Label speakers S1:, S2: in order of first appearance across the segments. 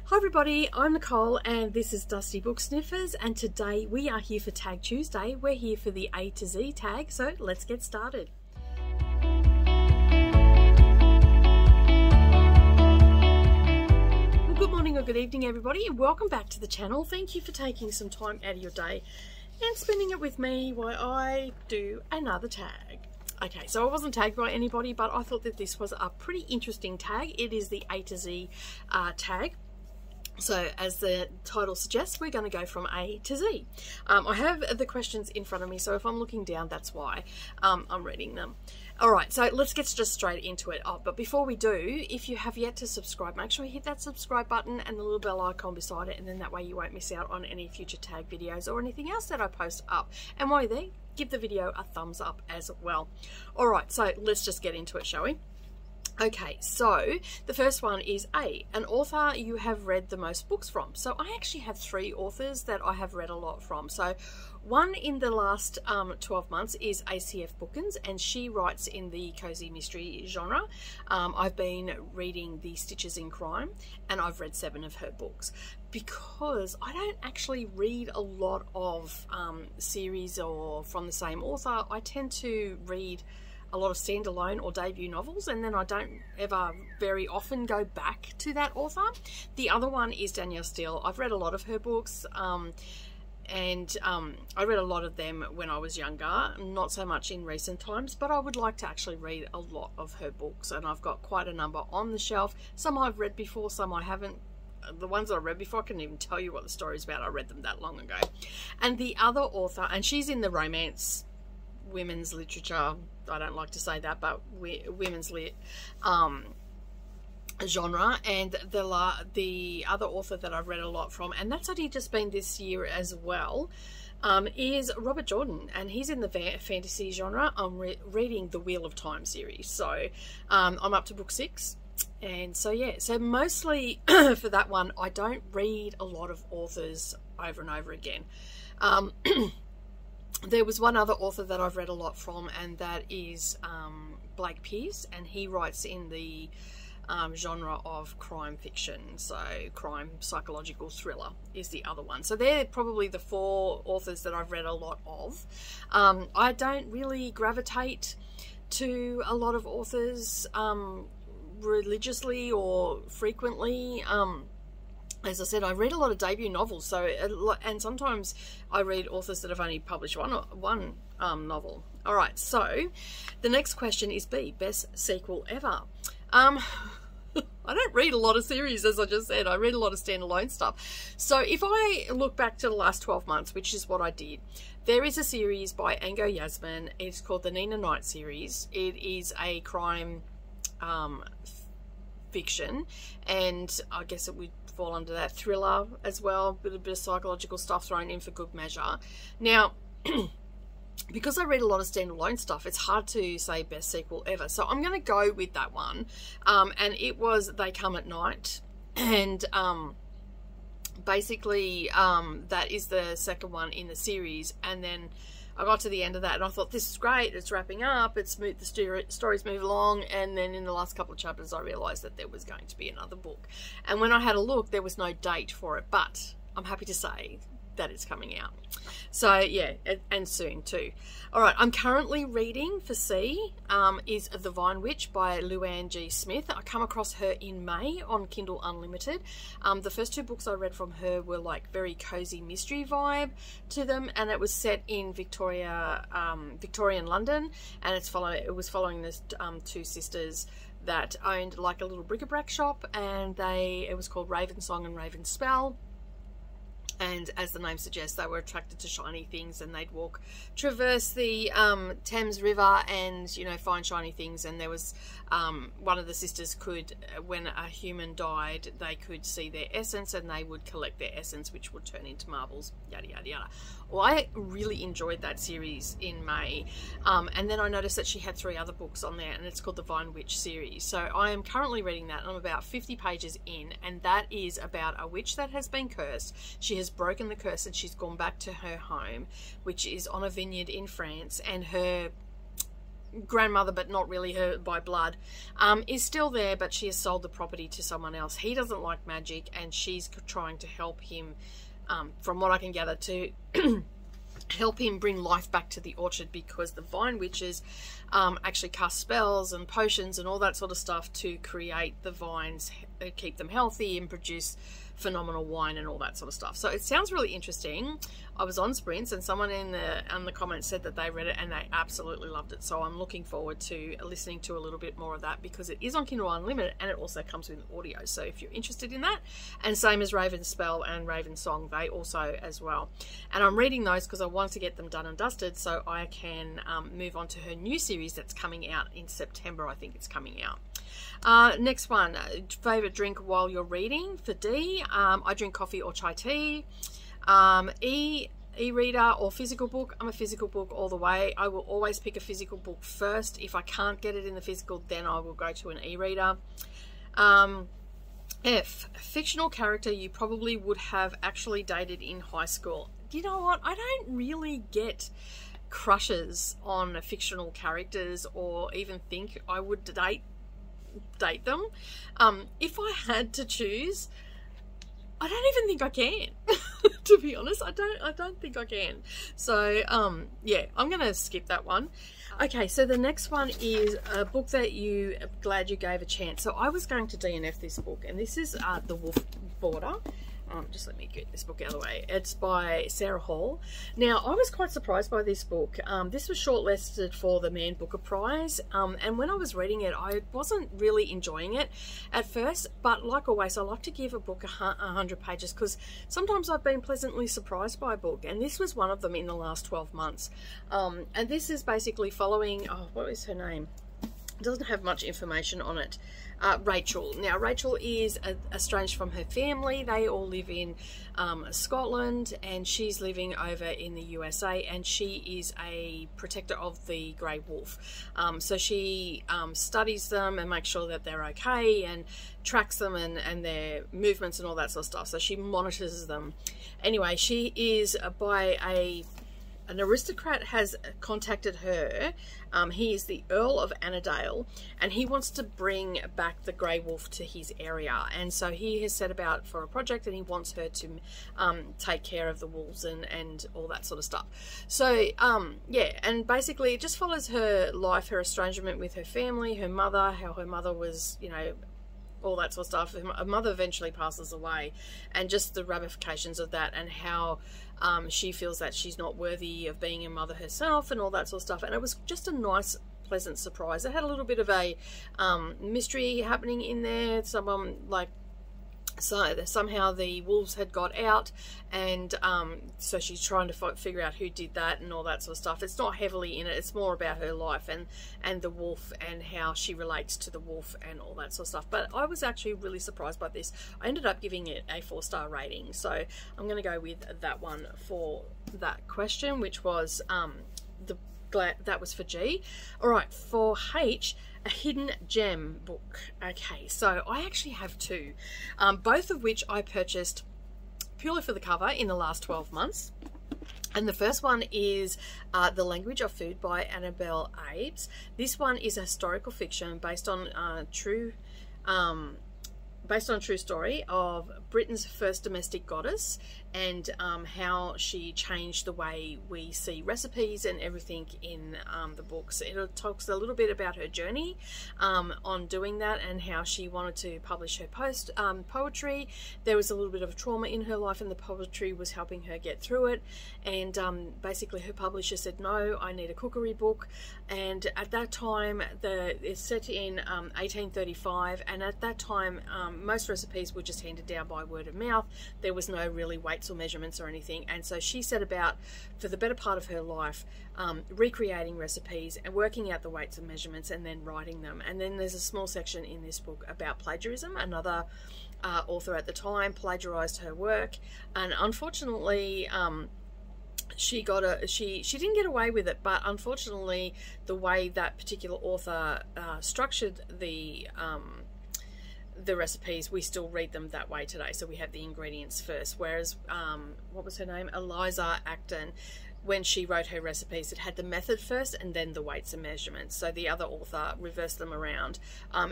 S1: Hi everybody, I'm Nicole and this is Dusty Book Sniffers, and today we are here for Tag Tuesday. We're here for the A to Z tag, so let's get started. Well, good morning or good evening everybody, and welcome back to the channel. Thank you for taking some time out of your day and spending it with me while I do another tag. Okay, so I wasn't tagged by anybody, but I thought that this was a pretty interesting tag. It is the A to Z tag. So as the title suggests, we're going to go from A to Z. I have the questions in front of me, so if I'm looking down, that's why I'm reading them. All right, so let's get just straight into it. Oh, but before we do, if you have yet to subscribe, make sure you hit that subscribe button and the little bell icon beside it, and then that way you won't miss out on any future tag videos or anything else that I post up. And while you're there, give the video a thumbs up as well. All right, so let's just get into it, shall we? Okay, so the first one is an author you have read the most books from. So I actually have 3 authors that I have read a lot from. So one in the last 12 months is ACF Bookins, and she writes in the cozy mystery genre. I've been reading The Stitches in Crime, and I've read 7 of her books. Because I don't actually read a lot of series or from the same author, I tend to read a lot of standalone or debut novels, and then I don't ever very often go back to that author. The other one is Danielle Steele. I've read a lot of her books, and I read a lot of them when I was younger, not so much in recent times, but I would like to actually read a lot of her books, and I've got quite a number on the shelf. Some I've read before, some I haven't. The ones that I read before, I couldn't even tell you what the story's about. I read them that long ago. And the other author, and she's in the romance, women's literature, I don't like to say that, but women's lit genre. And the other author that I've read a lot from, and that's only just been this year as well, is Robert Jordan, and he's in the fantasy genre. I'm reading the Wheel of Time series, so I'm up to book 6. And so yeah, so mostly for that one, I don't read a lot of authors over and over again. There was one other author that I've read a lot from, and that is Blake Pearce, and he writes in the genre of crime fiction. So crime psychological thriller is the other one. So they're probably the 4 authors that I've read a lot of. I don't really gravitate to a lot of authors religiously or frequently. As I said, I read a lot of debut novels, so and sometimes I read authors that have only published one novel. All right, so the next question is B, best sequel ever. I don't read a lot of series, as I just said. I read a lot of standalone stuff. So if I look back to the last 12 months, which is what I did, there is a series by Ango Yasmin. It's called the Nina Knight series. It is a crime fiction, and I guess it would fall under that, thriller as well, with a bit of psychological stuff thrown in for good measure. Now because I read a lot of standalone stuff, it's hard to say best sequel ever, so I'm going to go with that one. And it was They Come at Night, and basically that is the second one in the series. And then I got to the end of that and I thought, this is great, it's wrapping up, it's moved, the stories move along. And then in the last couple of chapters I realised that there was going to be another book, and when I had a look, there was no date for it, but I'm happy to say that it's coming out. So yeah, and soon too. All right, I'm currently reading for C is The Vine Witch by Luann G. Smith. I come across her in May on Kindle Unlimited. The first 2 books I read from her were like very cozy mystery vibe to them, and it was set in Victorian London, and it was following this 2 sisters that owned like a little bric-a-brac shop, and it was called Raven Song and Raven Spell. And as the name suggests, they were attracted to shiny things, and they'd traverse the Thames River and, you know, find shiny things. And there was one of the sisters could, when a human died, they could see their essence, and they would collect their essence, which would turn into marbles, yada yada yada. Well, I really enjoyed that series in May, and then I noticed that she had 3 other books on there, and it's called the Vine Witch series. So I am currently reading that, and I'm about 50 pages in, and that is about a witch that has been cursed. She has broken the curse, and she's gone back to her home, which is on a vineyard in France, and her grandmother, but not really her by blood, is still there, but she has sold the property to someone else. He doesn't like magic, and she's trying to help him, from what I can gather, to help him bring life back to the orchard, because the vine witches actually cast spells and potions and all that sort of stuff to create the vines, keep them healthy and produce phenomenal wine and all that sort of stuff. So it sounds really interesting. I was on Sprints, and someone in the comments said that they read it and they absolutely loved it. So I'm looking forward to listening to a little bit more of that, because it is on Kindle Unlimited and it also comes with audio. So if you're interested in that, and same as Raven's Spell and Raven's Song, they also as well. And I'm reading those because I want to get them done and dusted so I can move on to her new series that's coming out in September. I think it's coming out. Next one, favorite drink while you're reading for D. I drink coffee or chai tea. E-reader or physical book. I'm a physical book all the way. I will always pick a physical book first. If I can't get it in the physical, then I will go to an e-reader. F, fictional character you probably would have actually dated in high school. You know what? I don't really get crushes on fictional characters, or even think I would date them. If I had to choose, I don't even think I can. To be honest, I don't think I can. So yeah, I'm gonna skip that one. Okay, so the next one is a book that you glad you gave a chance. So I was going to DNF this book, and this is The Wolf Border. Just let me get this book out of the way. It's by Sarah Hall. Now, I was quite surprised by this book. This was shortlisted for the Man Booker Prize, and when I was reading it, I wasn't really enjoying it at first, but like always, I like to give a book 100 pages, because sometimes I've been pleasantly surprised by a book, and this was one of them in the last 12 months. And this is basically following, what is her name? It doesn't have much information on it. Rachel. Now, Rachel is estranged from her family. They all live in Scotland, and she's living over in the USA, and she is a protector of the grey wolf. So she studies them and makes sure that they're okay, and tracks them and their movements and all that sort of stuff. So she monitors them. Anyway, she is an aristocrat has contacted her. He is the Earl of Annandale, and he wants to bring back the grey wolf to his area. And so he has set about for a project, and he wants her to take care of the wolves and all that sort of stuff. So yeah, and basically it just follows her life, her estrangement with her family, her mother, how her mother was, you know, all that sort of stuff. Her mother eventually passes away, and just the ramifications of that, and how she feels that she's not worthy of being a mother herself, and all that sort of stuff. And it was just a nice, pleasant surprise. It had a little bit of a mystery happening in there. Someone like, so somehow the wolves had got out, and so she's trying to figure out who did that and all that sort of stuff. It's not heavily in it. It's more about her life and the wolf, and how she relates to the wolf and all that sort of stuff. But I was actually really surprised by this. I ended up giving it a 4-star rating, so I'm going to go with that one for that question, which was that was for G. All right, for H, a hidden gem book. Okay, so I actually have two, both of which I purchased purely for the cover in the last 12 months. And the first one is The Language of Food by Annabelle Abes. This one is a historical fiction based on true story of Britain's first domestic goddess, and how she changed the way we see recipes and everything in the books. It talks a little bit about her journey on doing that, and how she wanted to publish her poetry. There was a little bit of trauma in her life, and the poetry was helping her get through it. And basically her publisher said, no, I need a cookery book. And at that time, it's set in 1835, and at that time most recipes were just handed down by word of mouth. There was no really weights or measurements or anything, and so she set about, for the better part of her life, recreating recipes and working out the weights and measurements, and then writing them. And then there's a small section in this book about plagiarism. Another author at the time plagiarized her work, and unfortunately she didn't get away with it, but unfortunately the way that particular author structured the recipes, we still read them that way today. So we have the ingredients first, whereas what was her name, Eliza Acton, when she wrote her recipes, it had the method first and then the weights and measurements. So the other author reversed them around.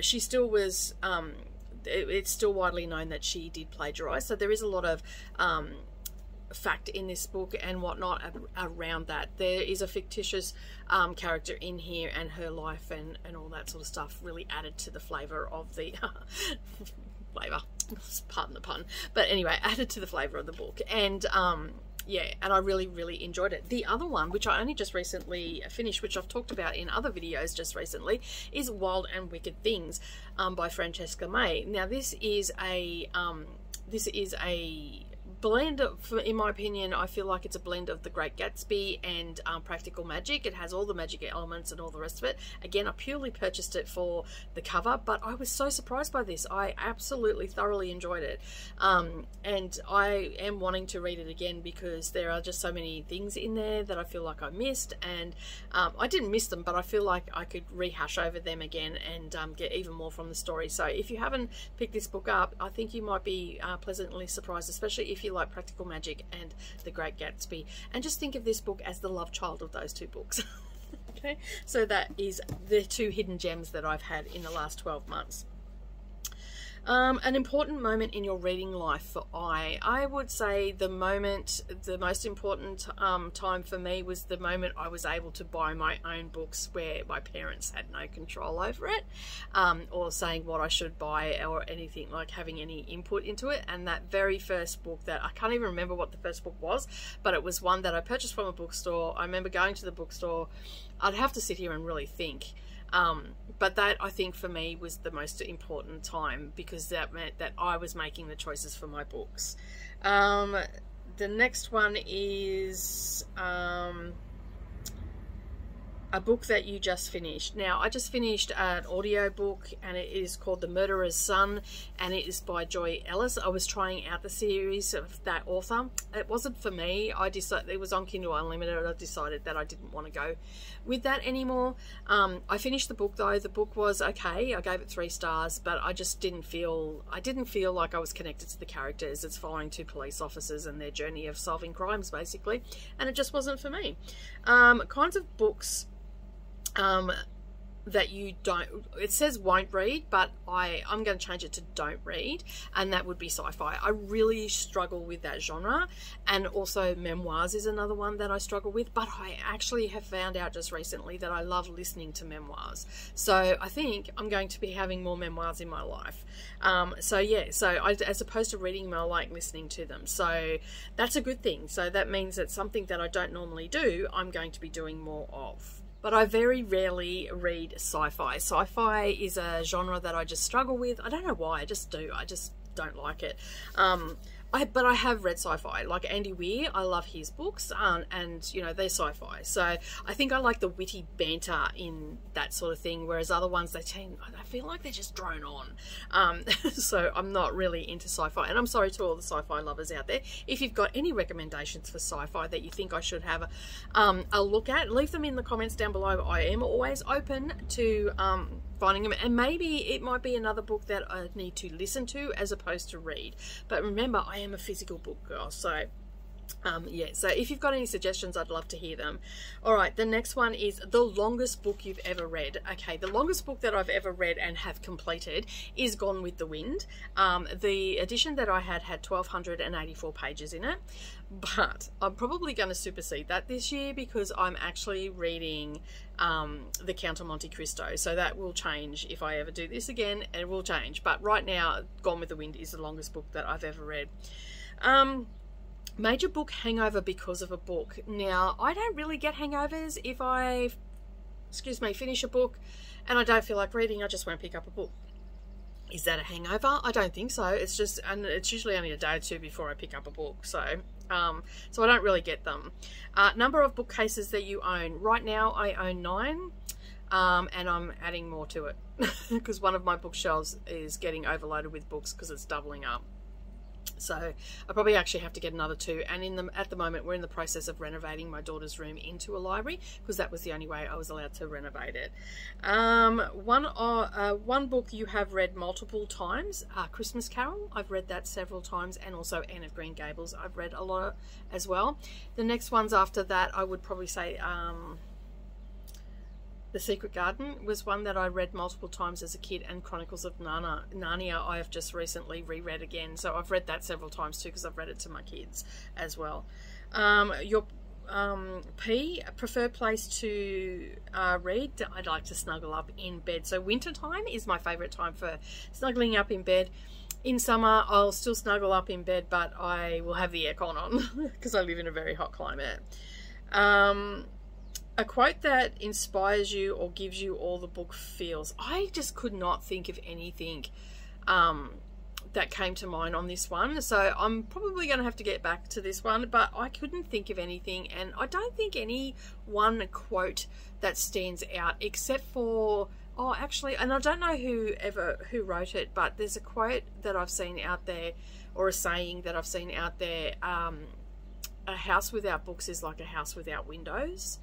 S1: She still was, it's still widely known that she did plagiarize. So there is a lot of fact in this book and whatnot around that. There is a fictitious character in here, and her life and all that sort of stuff really added to the flavour of the flavour, pardon the pun, but anyway, added to the flavour of the book. And yeah, and I really enjoyed it. The other one, which I only just recently finished, which I've talked about in other videos just recently, is Wild and Wicked Things by Francesca May. Now this is a blend of, in my opinion, I feel like it's a blend of The Great Gatsby and Practical Magic. It has all the magic elements and all the rest of it. Again, I purely purchased it for the cover, but I was so surprised by this. I absolutely thoroughly enjoyed it, and I am wanting to read it again because there are just so many things in there that I feel like I missed, and I didn't miss them, but I feel like I could rehash over them again and get even more from the story. So if you haven't picked this book up, I think you might be pleasantly surprised, especially if you like Practical Magic and The Great Gatsby, and just think of this book as the love child of those two books. Okay, so that is the two hidden gems that I've had in the last 12 months. An important moment in your reading life for I would say the most important time for me was the moment I was able to buy my own books where my parents had no control over it, or saying what I should buy or anything, like having any input into it. And that very first book, that I can't even remember what the first book was, but it was one that I purchased from a bookstore. I remember going to the bookstore. I'd have to sit here and really think. But that, I think, for me was the most important time, because that meant that I was making the choices for my books. The next one is a book that you just finished. Now, I just finished an audio book, and it is called The Murderer's Son, and it is by Joy Ellis. I was trying out the series of that author. It wasn't for me. I decided, it was on Kindle Unlimited, and I decided that I didn't want to go with that anymore. I finished the book though. The book was okay. I gave it 3 stars, but I just didn't feel like I was connected to the characters. It's following 2 police officers and their journey of solving crimes, basically, and it just wasn't for me. Kinds of books that you don't, it says won't read, but I'm going to change it to don't read, and that would be sci-fi. I really struggle with that genre, and also memoirs is another one that I struggle with, but I actually have found out just recently that I love listening to memoirs, so I think I'm going to be having more memoirs in my life. So yeah, as opposed to reading them, I like listening to them, so that's a good thing. So that means that something that I don't normally do, I'm going to be doing more of. But I very rarely read sci-fi. Sci-fi is a genre that I just struggle with. I don't know why, I just do. I just don't like it. But I have read sci-fi, like Andy Weir. I love his books, and you know, they're sci-fi. So I think I like the witty banter in that sort of thing, whereas other ones, I feel like they're just drone on. So I'm not really into sci-fi, and I'm sorry to all the sci-fi lovers out there. If you've got any recommendations for sci-fi that you think I should have a look at, leave them in the comments down below. I am always open to finding them, and maybe it might be another book that I need to listen to as opposed to read. But remember, I am a physical book girl, so yeah, so if you've got any suggestions, I'd love to hear them. All right, the next one is the longest book you've ever read. Okay, the longest book that I've ever read and have completed is Gone with the Wind. The edition that I had 1,284 pages in it, but I'm probably going to supersede that this year because I'm actually reading The Count of Monte Cristo, so that will change if I ever do this again. It will change, but right now Gone with the Wind is the longest book that I've ever read. Major book hangover because of a book. Now, I don't really get hangovers. If I, finish a book and I don't feel like reading, I just won't pick up a book. Is that a hangover? I don't think so. It's just, and it's usually only a day or two before I pick up a book. So I don't really get them. Number of bookcases that you own. Right now, I own 9. And I'm adding more to it because one of my bookshelves is getting overloaded with books because it's doubling up. So I probably actually have to get another 2. And at the moment, we're in the process of renovating my daughter's room into a library, because that was the only way I was allowed to renovate it. One book you have read multiple times, Christmas Carol. I've read that several times, and also Anne of Green Gables I've read a lot as well. The next ones after that, I would probably say The Secret Garden was one that I read multiple times as a kid, and Chronicles of Narnia I have just recently reread again. So I've read that several times too, because I've read it to my kids as well. Your preferred place to read, I'd like to snuggle up in bed. So wintertime is my favourite time for snuggling up in bed. In summer, I'll still snuggle up in bed, but I will have the aircon on because I live in a very hot climate. A quote that inspires you or gives you all the book feels. I just could not think of anything that came to mind on this one. So I'm probably going to have to get back to this one, but I couldn't think of anything. And I don't think any one quote that stands out, except for, oh, actually, and I don't know who wrote it, but there's a quote that I've seen out there, or a saying that I've seen out there. A house without books is like a house without windows.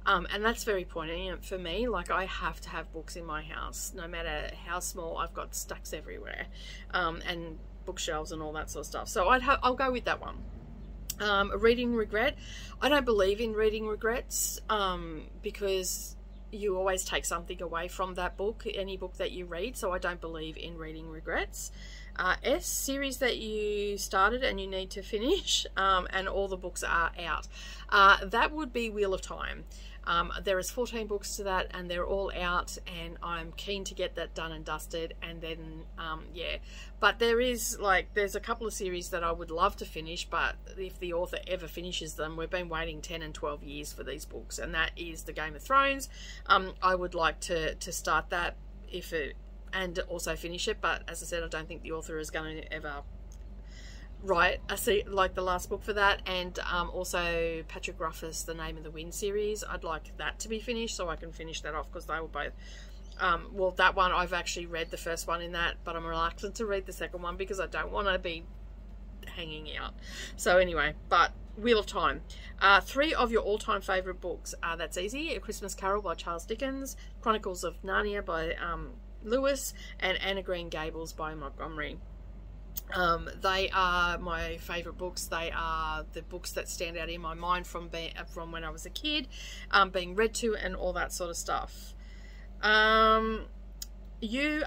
S1: And that's very poignant for me. Like, I have to have books in my house, no matter how small. I've got stacks everywhere, and bookshelves and all that sort of stuff. So I'll go with that one. Reading regret. I don't believe in reading regrets, because you always take something away from that book, any book that you read. So I don't believe in reading regrets. Series that you started and you need to finish, and all the books are out. That would be Wheel of Time. There is 14 books to that, and they're all out, and I'm keen to get that done and dusted. And then yeah, but there's a couple of series that I would love to finish, but if the author ever finishes them, we've been waiting 10 and 12 years for these books, and that is the Game of Thrones. I would like to start that and also finish it, but as I said, I don't think the author is going to ever write like the last book for that. And also Patrick Ruffus, The Name of the Wind series, I'd like that to be finished so I can finish that off, because they were both well, that one I've actually read the first one in that, but I'm reluctant to read the second one because I don't want to be hanging out. So anyway, but Wheel of Time. 3 of your all-time favourite books. That's easy. A Christmas Carol by Charles Dickens, Chronicles of Narnia by Lewis, and Anne of Green Gables by Montgomery. They are my favourite books. They are the books that stand out in my mind from when I was a kid, being read to and all that sort of stuff. You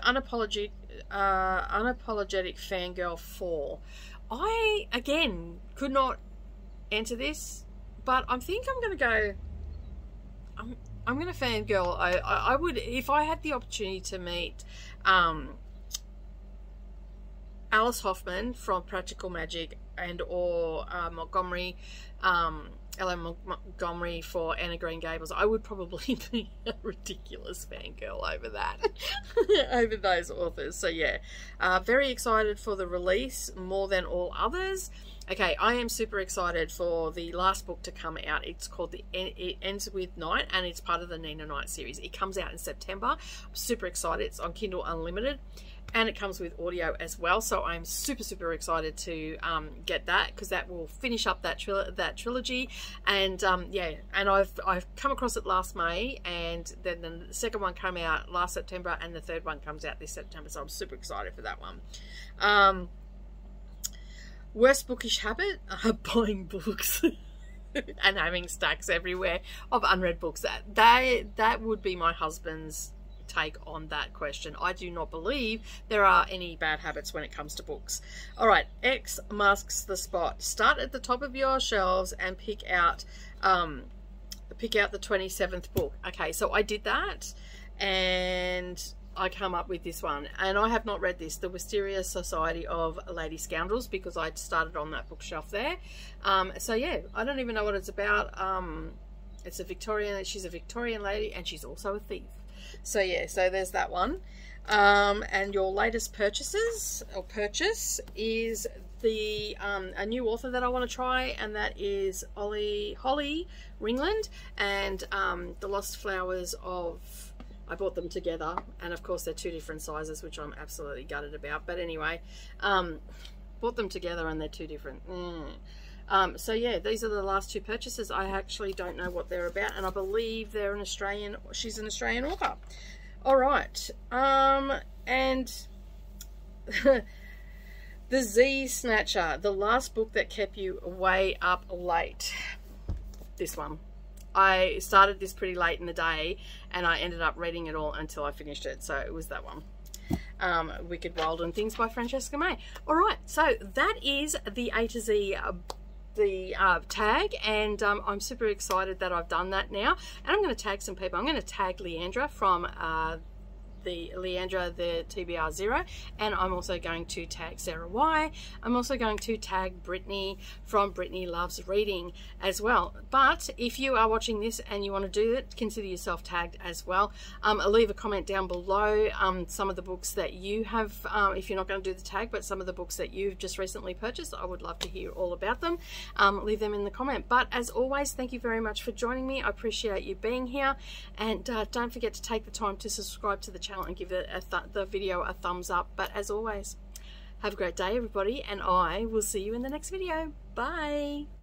S1: Unapologetic Fangirl For. I, again, could not enter this, but I think I'm going to go... I'm going to fangirl. I would, if I had the opportunity to meet Alice Hoffman from Practical Magic, or Montgomery, Ellen Montgomery for Anne of Green Gables, I would probably be a ridiculous fangirl over that, over those authors. So yeah, very excited for the release more than all others. Okay, I am super excited for the last book to come out. It's called It Ends With Night, and it's part of the Nina Knight series. It comes out in September. I'm super excited. It's on Kindle Unlimited, and it comes with audio as well. So I'm super excited to get that, because that will finish up that trilogy. And yeah, and I've come across it last May, and then the second one came out last September, and the third one comes out this September. So I'm super excited for that one. Worst bookish habit? Buying books and having stacks everywhere of unread books. That would be my husband's take on that question. I do not believe there are any bad habits when it comes to books. All right, X masks the spot. Start at the top of your shelves and pick out the 27th book. Okay, so I did that, and I come up with this one, and I have not read this, The Wisteria Society of Lady Scoundrels, because I started on that bookshelf there. So yeah, I don't even know what it's about. It's a Victorian, she's a Victorian lady, and she's also a thief. So yeah, so there's that one. And your latest purchase is the a new author that I want to try, and that is Holly Ringland, and The Lost Flowers of... I bought them together, and of course they're 2 different sizes, which I'm absolutely gutted about. But anyway, put them together and they're two different. So yeah, these are the last two purchases. I actually don't know what they're about, and I believe they're an Australian, she's an Australian author. All right, and The Z Snatcher, the last book that kept you way up late. This one. I started this pretty late in the day and I ended up reading it all until I finished it. So it was that one. Wicked, Wild and Things by Francesca May. Alright, so that is the A to Z tag, and I'm super excited that I've done that now. And I'm going to tag some people. I'm going to tag Leandra from the TBR 0, and I'm also going to tag Sarah Y. I'm also going to tag Brittany from Brittany Loves Reading as well. But if you are watching this and you want to do it, consider yourself tagged as well. Leave a comment down below some of the books that you have, if you're not going to do the tag, but some of the books that you've just recently purchased. I would love to hear all about them. Leave them in the comment. But as always, thank you very much for joining me. I appreciate you being here, and don't forget to take the time to subscribe to the channel and give the video a thumbs up. But as always, have a great day everybody, and I will see you in the next video. Bye.